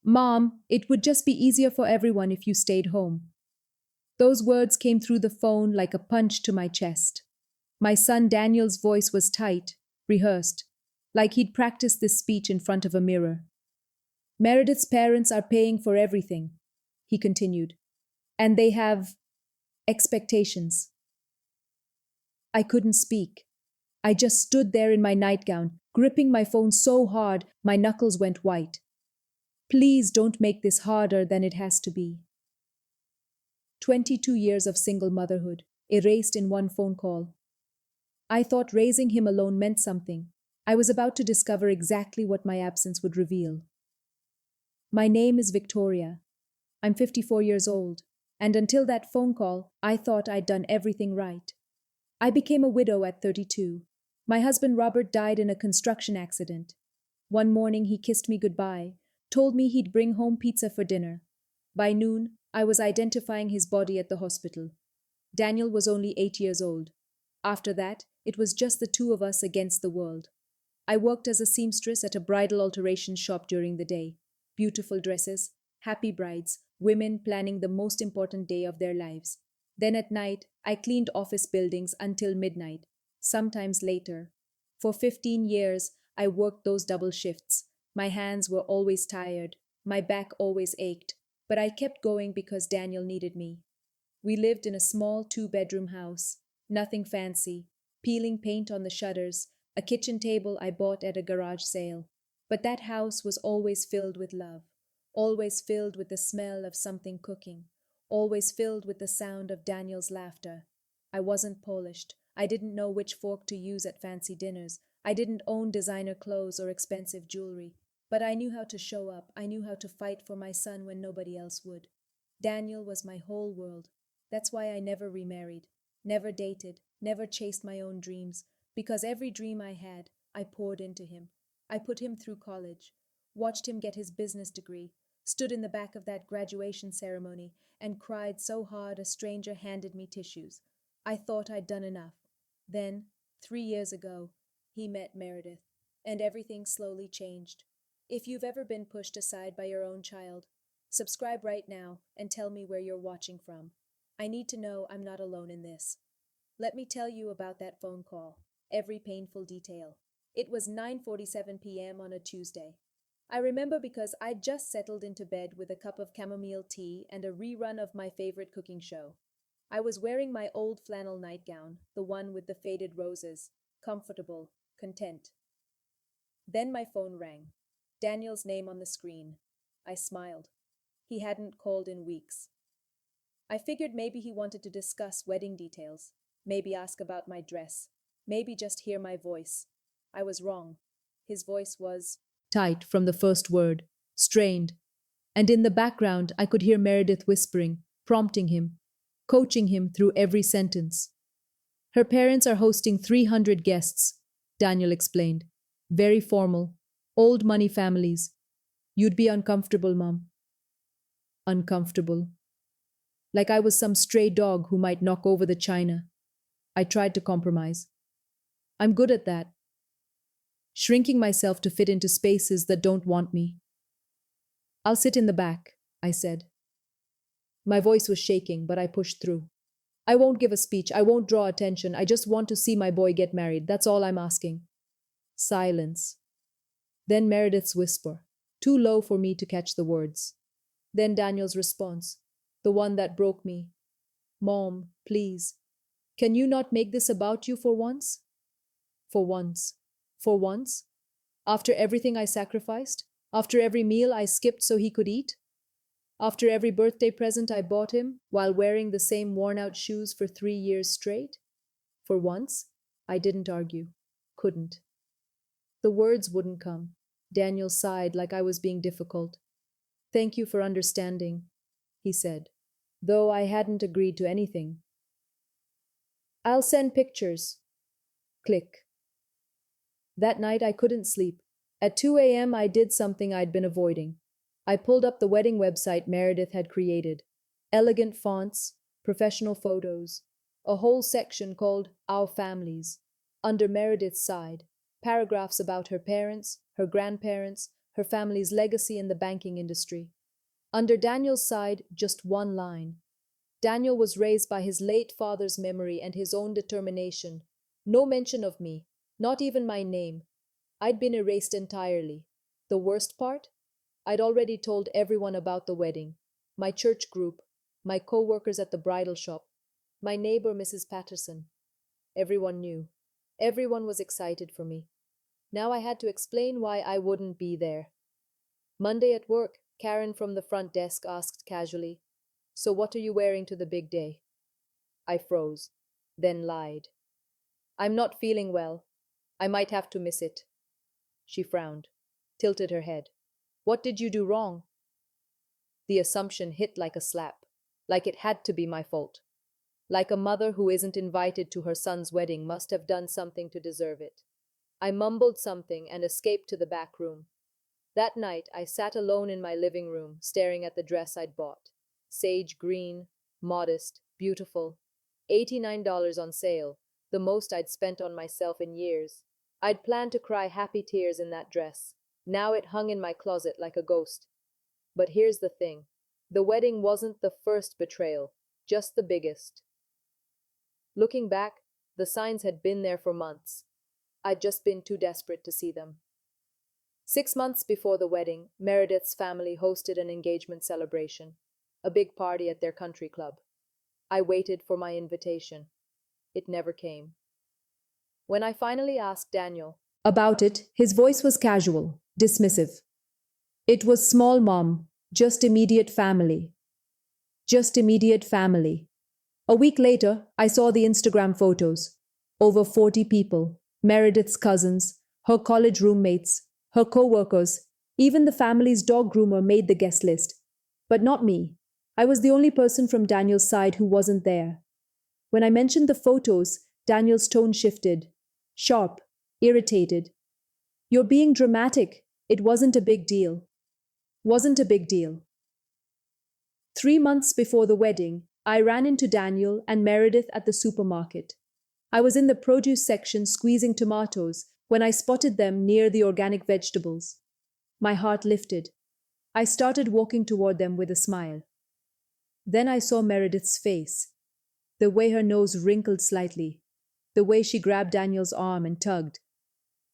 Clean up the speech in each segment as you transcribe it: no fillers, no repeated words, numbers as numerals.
Mom, it would just be easier for everyone if you stayed home. Those words came through the phone like a punch to my chest. My son Daniel's voice was tight, rehearsed, like he'd practiced this speech in front of a mirror. Meredith's parents are paying for everything, he continued, and they have expectations. I couldn't speak. I just stood there in my nightgown, gripping my phone so hard my knuckles went white. Please don't make this harder than it has to be. 22 years of single motherhood, erased in one phone call. I thought raising him alone meant something. I was about to discover exactly what my absence would reveal. My name is Victoria. I'm 54 years old, and until that phone call, I thought I'd done everything right. I became a widow at 32. My husband Robert died in a construction accident. One morning he kissed me goodbye, told me he'd bring home pizza for dinner. By noon, I was identifying his body at the hospital. Daniel was only 8 years old. After that, it was just the two of us against the world. I worked as a seamstress at a bridal alteration shop during the day. Beautiful dresses, happy brides, women planning the most important day of their lives. Then at night, I cleaned office buildings until midnight, sometimes later. For 15 years, I worked those double shifts. My hands were always tired, my back always ached, but I kept going because Daniel needed me. We lived in a small 2-bedroom house, nothing fancy, peeling paint on the shutters, a kitchen table I bought at a garage sale. But that house was always filled with love, always filled with the smell of something cooking, always filled with the sound of Daniel's laughter. I wasn't polished. I didn't know which fork to use at fancy dinners. I didn't own designer clothes or expensive jewelry. But I knew how to show up. I knew how to fight for my son when nobody else would. Daniel was my whole world. That's why I never remarried, never dated, never chased my own dreams, because every dream I had, I poured into him. I put him through college, watched him get his business degree, stood in the back of that graduation ceremony, and cried so hard a stranger handed me tissues. I thought I'd done enough. Then, 3 years ago, he met Meredith, and everything slowly changed. If you've ever been pushed aside by your own child, subscribe right now and tell me where you're watching from. I need to know I'm not alone in this. Let me tell you about that phone call, every painful detail. It was 9:47 p.m. on a Tuesday. I remember because I'd just settled into bed with a cup of chamomile tea and a rerun of my favorite cooking show. I was wearing my old flannel nightgown, the one with the faded roses, comfortable, content. Then my phone rang. Daniel's name on the screen. I smiled. He hadn't called in weeks. I figured maybe he wanted to discuss wedding details, maybe ask about my dress, maybe just hear my voice. I was wrong. His voice was tight from the first word, strained, and in the background I could hear Meredith whispering, prompting him, coaching him through every sentence. Her parents are hosting 300 guests, Daniel explained. Very formal, old money families. You'd be uncomfortable, Mom. Uncomfortable. Like I was some stray dog who might knock over the china. I tried to compromise. I'm good at that. Shrinking myself to fit into spaces that don't want me. I'll sit in the back, I said. My voice was shaking, but I pushed through. I won't give a speech. I won't draw attention. I just want to see my boy get married. That's all I'm asking. Silence. Then Meredith's whisper, too low for me to catch the words. Then Daniel's response, the one that broke me. Mom, please. Can you not make this about you for once? For once. For once? After everything I sacrificed? After every meal I skipped so he could eat? After every birthday present I bought him while wearing the same worn-out shoes for 3 years straight? For once, I didn't argue. Couldn't. The words wouldn't come. Daniel sighed like I was being difficult. Thank you for understanding, he said, though I hadn't agreed to anything. I'll send pictures. Click. That night I couldn't sleep. At 2 a.m. I did something I'd been avoiding. I pulled up the wedding website Meredith had created. Elegant fonts, professional photos, a whole section called Our Families. Under Meredith's side, paragraphs about her parents, her grandparents, her family's legacy in the banking industry. Under Daniel's side, just one line. Daniel was raised by his late father's memory and his own determination. No mention of me, not even my name. I'd been erased entirely. The worst part? I'd already told everyone about the wedding. My church group, my co-workers at the bridal shop, my neighbor Mrs. Patterson. Everyone knew. Everyone was excited for me. Now I had to explain why I wouldn't be there. Monday at work, Karen from the front desk asked casually, "So what are you wearing to the big day?" I froze, then lied. "I'm not feeling well. I might have to miss it." She frowned, tilted her head. "What did you do wrong?" The assumption hit like a slap, like it had to be my fault. Like a mother who isn't invited to her son's wedding must have done something to deserve it. I mumbled something and escaped to the back room. That night, I sat alone in my living room, staring at the dress I'd bought. Sage green, modest, beautiful. $89 on sale, the most I'd spent on myself in years. I'd planned to cry happy tears in that dress. Now it hung in my closet like a ghost. But here's the thing. The wedding wasn't the first betrayal, just the biggest. Looking back, the signs had been there for months. I'd just been too desperate to see them. 6 months before the wedding, Meredith's family hosted an engagement celebration, a big party at their country club. I waited for my invitation. It never came. When I finally asked Daniel about it, his voice was casual, dismissive. "It was small, Mom. Just immediate family. Just immediate family." A week later, I saw the Instagram photos. Over 40 people, Meredith's cousins, her college roommates, her co-workers, even the family's dog groomer made the guest list. But not me. I was the only person from Daniel's side who wasn't there. When I mentioned the photos, Daniel's tone shifted. Sharp, irritated. "You're being dramatic. It wasn't a big deal." Wasn't a big deal. 3 months before the wedding, I ran into Daniel and Meredith at the supermarket. I was in the produce section squeezing tomatoes when I spotted them near the organic vegetables. My heart lifted. I started walking toward them with a smile. Then I saw Meredith's face, the way her nose wrinkled slightly, the way she grabbed Daniel's arm and tugged.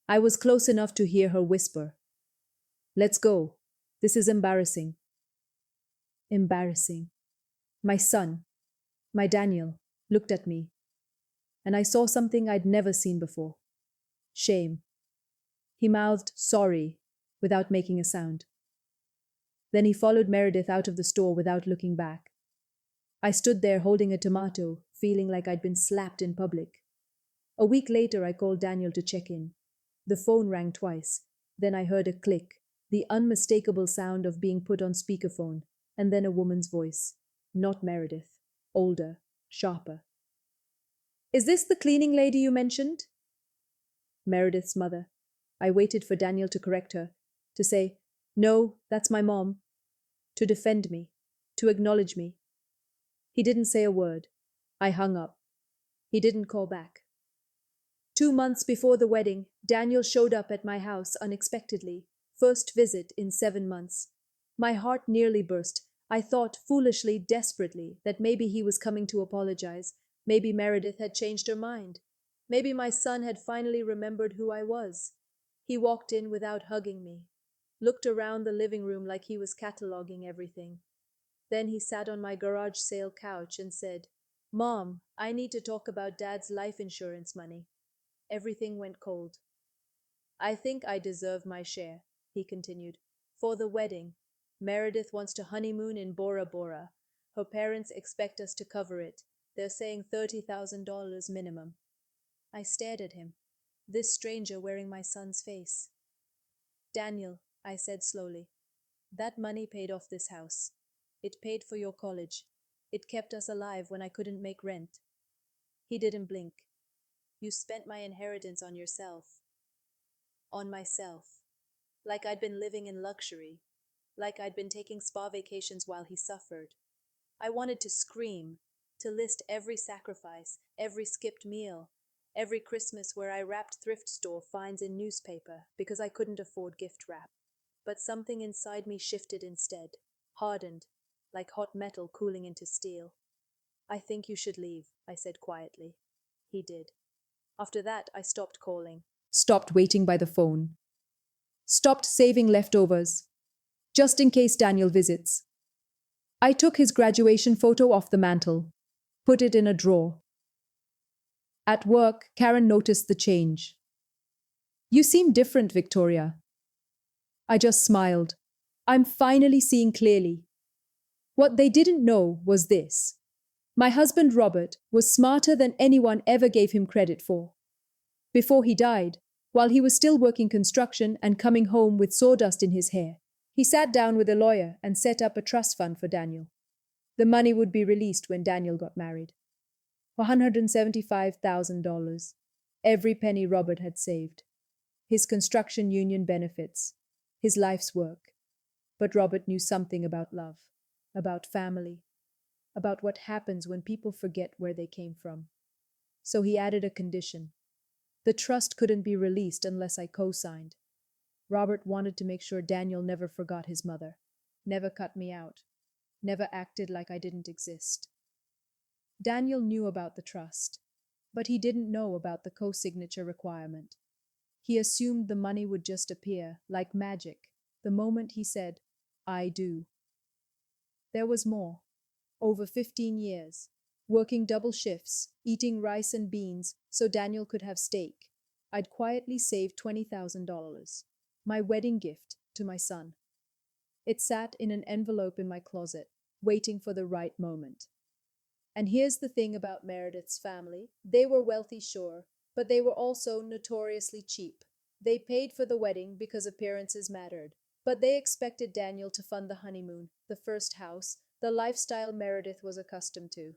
I was close enough to hear her whisper, "Let's go. This is embarrassing." Embarrassing. My son, my Daniel, looked at me, and I saw something I'd never seen before. Shame. He mouthed, "Sorry," without making a sound. Then he followed Meredith out of the store without looking back. I stood there holding a tomato, feeling like I'd been slapped in public. A week later, I called Daniel to check in. The phone rang twice. Then I heard a click, the unmistakable sound of being put on speakerphone, and then a woman's voice. Not Meredith. Older, sharper. "Is this the cleaning lady you mentioned?" Meredith's mother. I waited for Daniel to correct her, to say, "No, that's my mom," to defend me, to acknowledge me. He didn't say a word. I hung up. He didn't call back. 2 months before the wedding, Daniel showed up at my house unexpectedly. First visit in 7 months. My heart nearly burst. I thought, foolishly, desperately, that maybe he was coming to apologize. Maybe Meredith had changed her mind. Maybe my son had finally remembered who I was. He walked in without hugging me, looked around the living room like he was cataloging everything. Then he sat on my garage sale couch and said, "Mom, I need to talk about Dad's life insurance money." Everything went cold. "I think I deserve my share," he continued. "For the wedding. Meredith wants to honeymoon in Bora Bora. Her parents expect us to cover it. They're saying $30,000 minimum." I stared at him, this stranger wearing my son's face. "Daniel," I said slowly, "that money paid off this house. It paid for your college. It kept us alive when I couldn't make rent." He didn't blink. "You spent my inheritance on yourself." On myself. Like I'd been living in luxury. Like I'd been taking spa vacations while he suffered. I wanted to scream, to list every sacrifice, every skipped meal, every Christmas where I wrapped thrift store finds in newspaper because I couldn't afford gift wrap. But something inside me shifted instead, hardened, like hot metal cooling into steel. I think you should leave, I said quietly. He did. After that, I stopped calling. Stopped waiting by the phone. Stopped saving leftovers, just in case Daniel visits. I took his graduation photo off the mantel, put it in a drawer. At work, Karen noticed the change. You seem different, Victoria. I just smiled. I'm finally seeing clearly. What they didn't know was this. My husband Robert was smarter than anyone ever gave him credit for. Before he died, while he was still working construction and coming home with sawdust in his hair, he sat down with a lawyer and set up a trust fund for Daniel. The money would be released when Daniel got married. $175,000. Every penny Robert had saved. His construction union benefits. His life's work. But Robert knew something about love, about family, about what happens when people forget where they came from. So he added a condition. The trust couldn't be released unless I co-signed. Robert wanted to make sure Daniel never forgot his mother, never cut me out, never acted like I didn't exist. Daniel knew about the trust, but he didn't know about the co-signature requirement. He assumed the money would just appear, like magic, the moment he said, I do. There was more. Over 15 years, working double shifts, eating rice and beans so Daniel could have steak, I'd quietly saved $20,000, my wedding gift to my son. It sat in an envelope in my closet, waiting for the right moment. And here's the thing about Meredith's family. They were wealthy, sure, but they were also notoriously cheap. They paid for the wedding because appearances mattered, but they expected Daniel to fund the honeymoon, the first house, the lifestyle Meredith was accustomed to.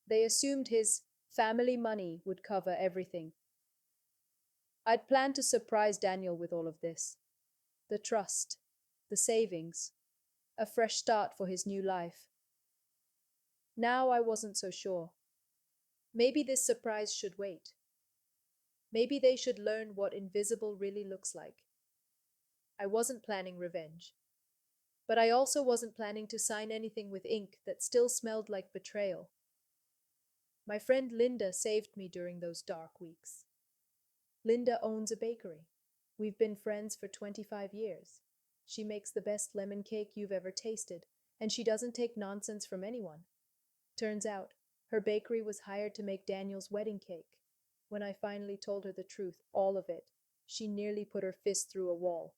They assumed his family money would cover everything. I'd planned to surprise Daniel with all of this. The trust, the savings, a fresh start for his new life. Now I wasn't so sure. Maybe this surprise should wait. Maybe they should learn what invisible really looks like. I wasn't planning revenge. But I also wasn't planning to sign anything with ink that still smelled like betrayal. My friend Linda saved me during those dark weeks. Linda owns a bakery. We've been friends for 25 years. She makes the best lemon cake you've ever tasted, and she doesn't take nonsense from anyone. Turns out, her bakery was hired to make Daniel's wedding cake. When I finally told her the truth, all of it, she nearly put her fist through a wall.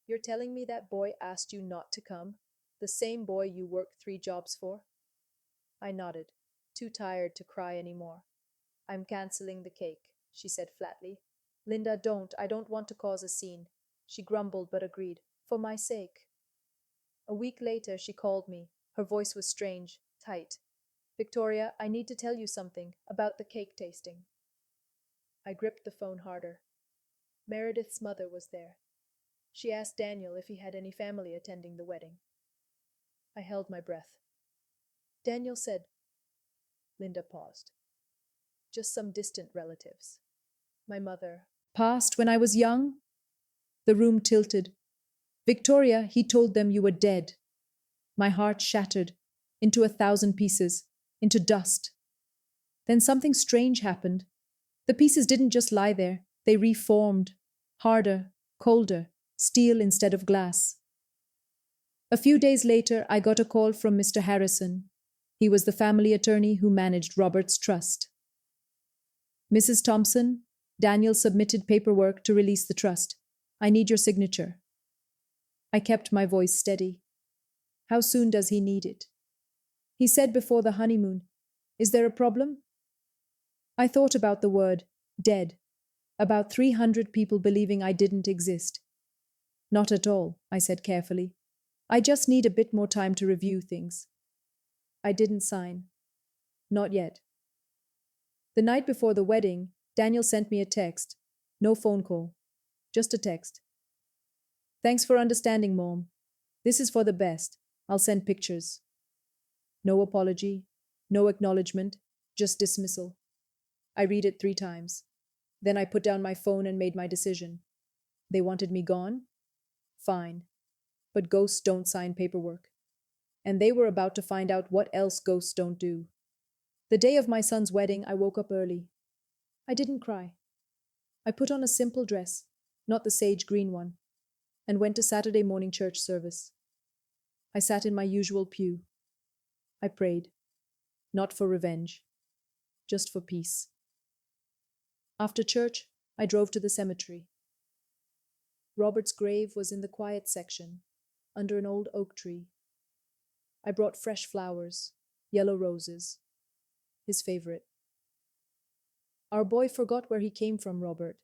You're telling me that boy asked you not to come? The same boy you worked 3 jobs for? I nodded, too tired to cry anymore. I'm canceling the cake, she said flatly. Linda, don't. I don't want to cause a scene. She grumbled but agreed. For my sake. A week later, she called me. Her voice was strange, tight. Victoria, I need to tell you something about the cake tasting. I gripped the phone harder. Meredith's mother was there. She asked Daniel if he had any family attending the wedding. I held my breath. Daniel said, Linda paused. Just some distant relatives. My mother passed when I was young? The room tilted. Victoria, he told them you were dead. My heart shattered into 1,000 pieces, into dust. Then something strange happened. The pieces didn't just lie there. They reformed, harder, colder, steel instead of glass. A few days later, I got a call from Mr. Harrison. He was the family attorney who managed Robert's trust. Mrs. Thompson, Daniel submitted paperwork to release the trust. I need your signature. I kept my voice steady. How soon does he need it? He said before the honeymoon. Is there a problem? I thought about the word dead, about 300 people believing I didn't exist. Not at all, I said carefully. I just need a bit more time to review things. I didn't sign. Not yet. The night before the wedding, Daniel sent me a text. No phone call. Just a text. Thanks for understanding, Mom. This is for the best. I'll send pictures. No apology, no acknowledgement, just dismissal. I read it 3 times. Then I put down my phone and made my decision. They wanted me gone? Fine. But ghosts don't sign paperwork. And they were about to find out what else ghosts don't do. The day of my son's wedding, I woke up early. I didn't cry. I put on a simple dress, not the sage green one, and went to Saturday morning church service. I sat in my usual pew. I prayed, not for revenge, just for peace. After church, I drove to the cemetery. Robert's grave was in the quiet section, under an old oak tree. I brought fresh flowers, yellow roses, his favorite. Our boy forgot where he came from, Robert,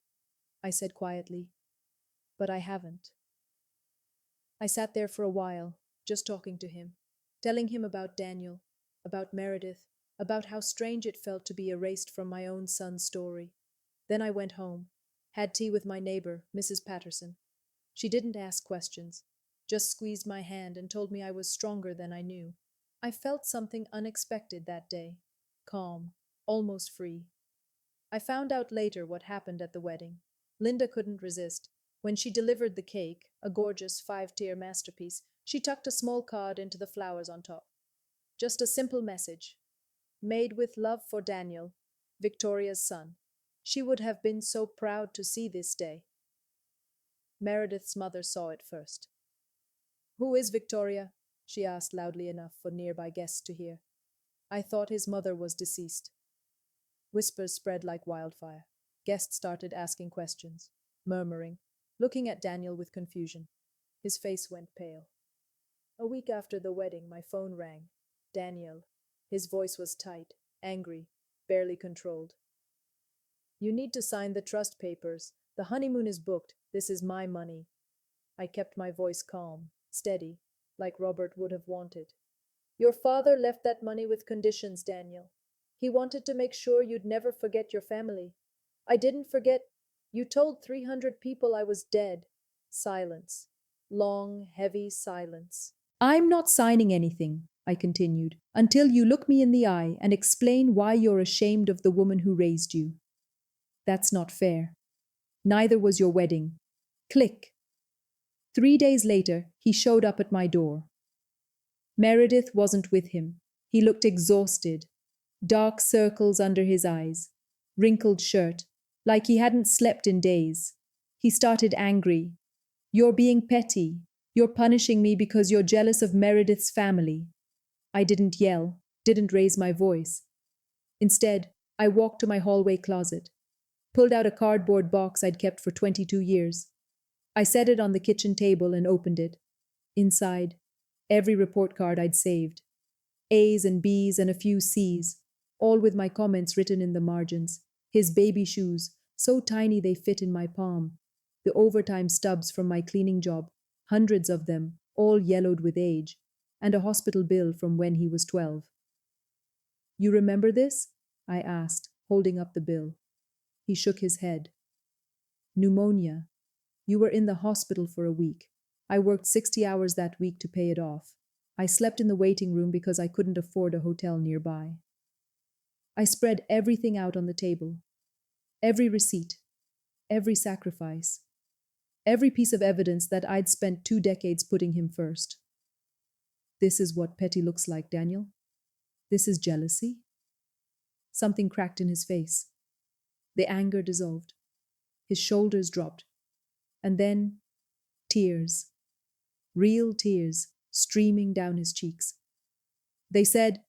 I said quietly, but I haven't. I sat there for a while, just talking to him, telling him about Daniel, about Meredith, about how strange it felt to be erased from my own son's story. Then I went home, had tea with my neighbor, Mrs. Patterson. She didn't ask questions, just squeezed my hand and told me I was stronger than I knew. I felt something unexpected that day, calm, almost free. I found out later what happened at the wedding. Linda couldn't resist. When she delivered the cake, a gorgeous 5-tier masterpiece, she tucked a small card into the flowers on top. Just a simple message. Made with love for Daniel, Victoria's son. She would have been so proud to see this day. Meredith's mother saw it first. "Who is Victoria?" she asked loudly enough for nearby guests to hear. I thought his mother was deceased. Whispers spread like wildfire. Guests started asking questions, murmuring, looking at Daniel with confusion. His face went pale. A week after the wedding, my phone rang. Daniel. His voice was tight, angry, barely controlled. "You need to sign the trust papers. The honeymoon is booked. This is my money." I kept my voice calm, steady, like Robert would have wanted. "Your father left that money with conditions, Daniel. He wanted to make sure you'd never forget your family. I didn't forget. You told 300 people I was dead." Silence. Long, heavy silence. "I'm not signing anything," I continued, "until you look me in the eye and explain why you're ashamed of the woman who raised you. That's not fair. Neither was your wedding." Click. 3 days later, he showed up at my door. Meredith wasn't with him. He looked exhausted, dark circles under his eyes, wrinkled shirt, like he hadn't slept in days. He started angry. "You're being petty. You're punishing me because you're jealous of Meredith's family." I didn't yell, didn't raise my voice. Instead, I walked to my hallway closet, pulled out a cardboard box I'd kept for 22 years. I set it on the kitchen table and opened it. Inside, every report card I'd saved. A's and B's and a few C's, all with my comments written in the margins. His baby shoes, so tiny they fit in my palm. The overtime stubs from my cleaning job, hundreds of them, all yellowed with age, and a hospital bill from when he was 12. "You remember this?" I asked, holding up the bill. He shook his head. "Pneumonia. You were in the hospital for a week. I worked 60 hours that week to pay it off. I slept in the waiting room because I couldn't afford a hotel nearby." I spread everything out on the table. Every receipt, every sacrifice, every piece of evidence that I'd spent 2 decades putting him first. "This is what petty looks like, Daniel? This is jealousy?" Something cracked in his face. The anger dissolved. His shoulders dropped. And then, tears. Real tears, streaming down his cheeks. "They said,"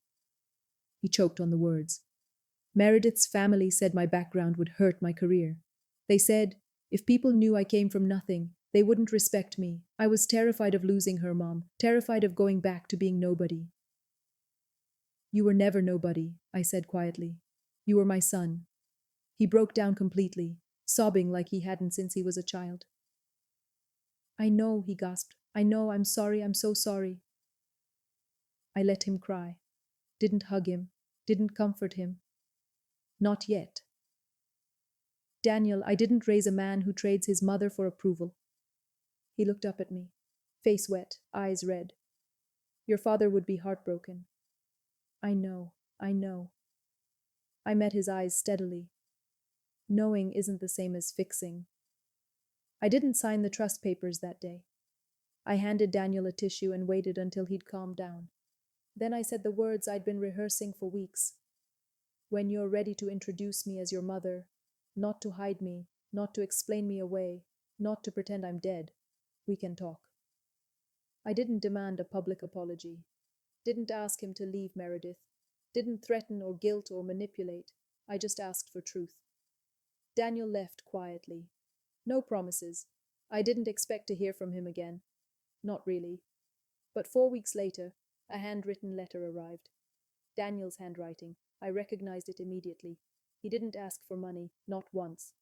he choked on the words, "Meredith's family said my background would hurt my career. They said, if people knew I came from nothing, they wouldn't respect me. I was terrified of losing her, Mom, terrified of going back to being nobody." "You were never nobody," I said quietly. "You were my son." He broke down completely, sobbing like he hadn't since he was a child. "I know," he gasped. "I know, I'm sorry, I'm so sorry." I let him cry. Didn't hug him, didn't comfort him. Not yet. "Daniel, I didn't raise a man who trades his mother for approval." He looked up at me, face wet, eyes red. "Your father would be heartbroken." I know, I know." I met his eyes steadily. Knowing isn't the same as fixing. I didn't sign the trust papers that day. I handed Daniel a tissue and waited until he'd calmed down. Then I said the words I'd been rehearsing for weeks. When you're ready to introduce me as your mother, not to hide me, not to explain me away, not to pretend I'm dead, we can talk. I didn't demand a public apology, didn't ask him to leave Meredith, didn't threaten or guilt or manipulate. I just asked for truth. Daniel left quietly. No promises. I didn't expect to hear from him again. Not really. But 4 weeks later, a handwritten letter arrived. Daniel's handwriting. I recognized it immediately. He didn't ask for money, not once.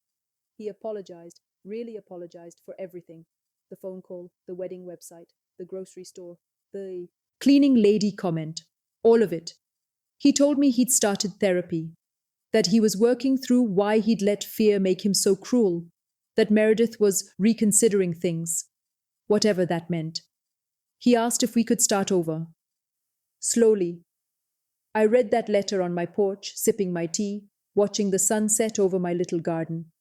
He apologized, really apologized for everything. The phone call, the wedding website, the grocery store, the cleaning lady comment. All of it. He told me he'd started therapy, that he was working through why he'd let fear make him so cruel, that Meredith was reconsidering things, whatever that meant. He asked if we could start over. Slowly. I read that letter on my porch, sipping my tea, watching the sun set over my little garden.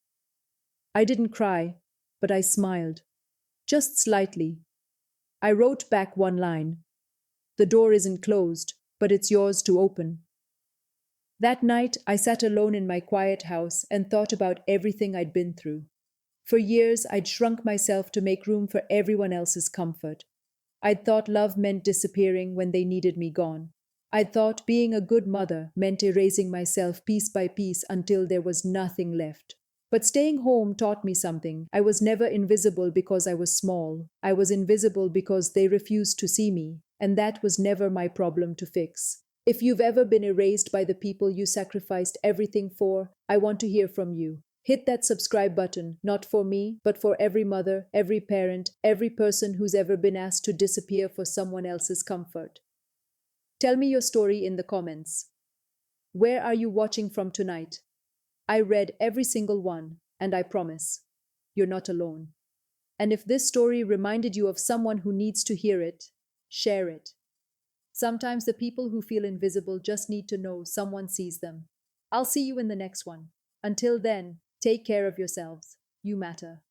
I didn't cry, but I smiled. Just slightly. I wrote back one line. The door isn't closed, but it's yours to open. That night, I sat alone in my quiet house and thought about everything I'd been through. For years, I'd shrunk myself to make room for everyone else's comfort. I'd thought love meant disappearing when they needed me gone. I'd thought being a good mother meant erasing myself piece by piece until there was nothing left. But staying home taught me something. I was never invisible because I was small. I was invisible because they refused to see me, and that was never my problem to fix. If you've ever been erased by the people you sacrificed everything for, I want to hear from you. Hit that subscribe button, not for me, but for every mother, every parent, every person who's ever been asked to disappear for someone else's comfort. Tell me your story in the comments. Where are you watching from tonight? I read every single one, and I promise, you're not alone. And if this story reminded you of someone who needs to hear it, share it. Sometimes the people who feel invisible just need to know someone sees them. I'll see you in the next one. Until then, take care of yourselves. You matter.